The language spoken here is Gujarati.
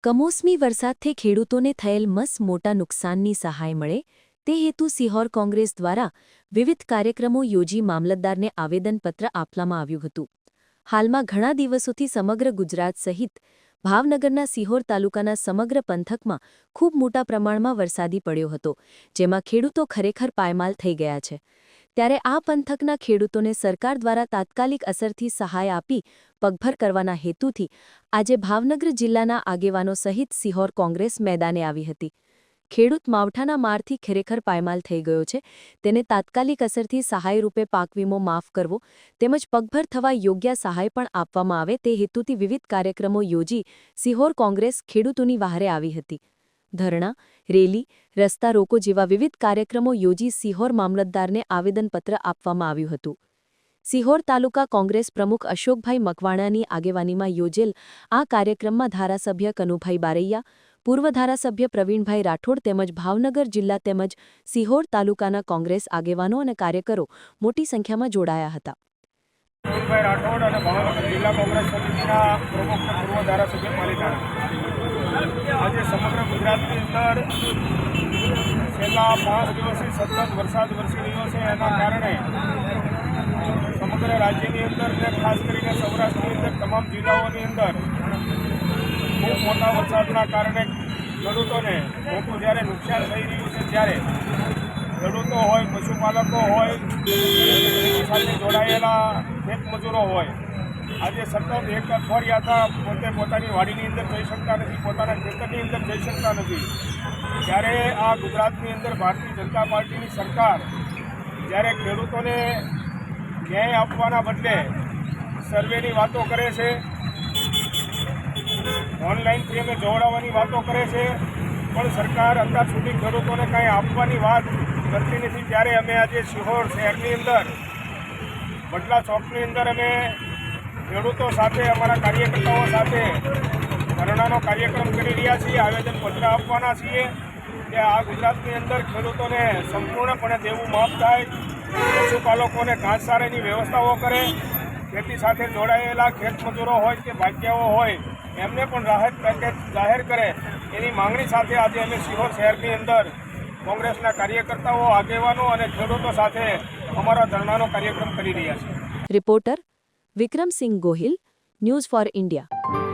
કમોસમી વરસાદથી ખેડૂતોને થયેલ મોટા નુકસાનની સહાય મળે તે હેતુ સિહોર કોંગ્રેસ દ્વારા વિવિધ કાર્યક્રમો યોજી મામલતદારને આવેદનપત્ર આપવામાં આવ્યું હતું. હાલમાં ઘણા દિવસોથી સમગ્ર ગુજરાત સહિત ભાવનગરના સિહોર તાલુકાના સમગ્ર પંથકમાં ખૂબ મોટા પ્રમાણમાં વરસાદી પડ્યો હતો, જેમાં ખેડૂતો ખરેખર પાયમાલ થઈ ગયા છે. ત્યારે આ પંથકના ખેડૂતોને સરકાર દ્વારા તાત્કાલિક અસરથી સહાય આપી પગભર કરવાના હેતુથી આજે ભાવનગર જિલ્લાના આગેવાનો સહિત સિહોર કોંગ્રેસ મેદાને આવી હતી. ખેડૂત માવઠાના મારથી ખરેખર પાયમાલ થઈ ગયો છે, તેને તાત્કાલિક અસરથી સહાય રૂપે પાક વીમો માફ કરવો તેમજ પગભર થવા યોગ્ય સહાય પણ આપવામાં આવે તે હેતુથી વિવિધ કાર્યક્રમો યોજી સિહોર કોંગ્રેસ ખેડૂતોની વહારે આવી હતી. ધરણા, રેલી, રસ્તા રોકો જેવા વિવિધ કાર્યક્રમો યોજી સિહોર મામલતદારને આવેદનપત્ર આપવામાં આવ્યું હતું. સિહોર તાલુકા કોંગ્રેસ પ્રમુખ અશોકભાઈ મકવાણાની આગેવાનીમાં યોજેલ આ કાર્યક્રમમાં ધારાસભ્ય કનુભાઈ બારૈયા, પૂર્વ ધારાસભ્ય પ્રવીણભાઈ રાઠોડ તેમજ ભાવનગર જિલ્લા તેમજ સિહોર તાલુકાના કોંગ્રેસ આગેવાનો અને કાર્યકરો મોટી સંખ્યામાં જોડાયા હતા. પ્રવીણભાઈ રાઠોડ અને ભાવનગર જિલ્લા કોંગ્રેસ સમિતિના પ્રમુખ પૂર્વ ધારાસભ્ય પાલિતાણા આજે સમગ્ર ગુજરાતની અંદર છેલ્લા 5 દિવસથી સતત વરસાદ વરસી રહ્યો છે. એના કારણે સમગ્ર રાજ્યની અંદર અને ખાસ કરીને સૌરાષ્ટ્રની અંદર તમામ જિલ્લાઓની અંદર ખૂબ મોટા વરસાદના કારણે ખેડૂતોને મોટું જ્યારે નુકસાન થઈ રહ્યું છે, ત્યારે ખેડૂતો હોય, પશુપાલકો હોય, સાથે જોડાયેલા ખેતમજૂરો હોય, આજે સતત એક અઠવાડિયાથી પોતે પોતાની વાડીની અંદર જઈ શકતા નથી, પોતાના ખેતરની અંદર જઈ શકતા નથી. ત્યારે આ ગુજરાતની અંદર ભારતીય જનતા પાર્ટીની સરકાર જ્યારે ખેડૂતોને ન્યાય આપવાના બદલે સર્વેની વાતો કરે છે, ઓનલાઈનથી અમે જોડાવાની વાતો કરે છે, પણ સરકાર અત્યાર સુધી ખેડૂતોને કાંઈ આપવાની વાત કરતી નથી. ત્યારે અમે આજે સિહોર શહેરની અંદર બદલા ચોકની અંદર અમે ખેડૂતો સાથે, અમારા કાર્યકર્તાઓ સાથે ધરણાનો કાર્યક્રમ કરી રહ્યા છીએ, આવેદનપત્ર આપવાના છીએ કે આ ગુજરાતની અંદર ખેડૂતોને સંપૂર્ણપણે દેવું માફ થાય, પશુપાલકોને ઘાસચારાની વ્યવસ્થાઓ કરે, ખેતી સાથે જોડાયેલા ખેતમજૂરો હોય કે ભાગ્યાઓ હોય એમને પણ રાહત પેકેજ જાહેર કરે, એની માંગણી સાથે આજે અમે સિહોર શહેરની અંદર કોંગ્રેસના કાર્યકર્તાઓ, આગેવાનો અને ખેડૂતો સાથે અમારા ધરણાનો કાર્યક્રમ કરી રહ્યા છીએ. Reporter Vikramsinh Gohil, news for India.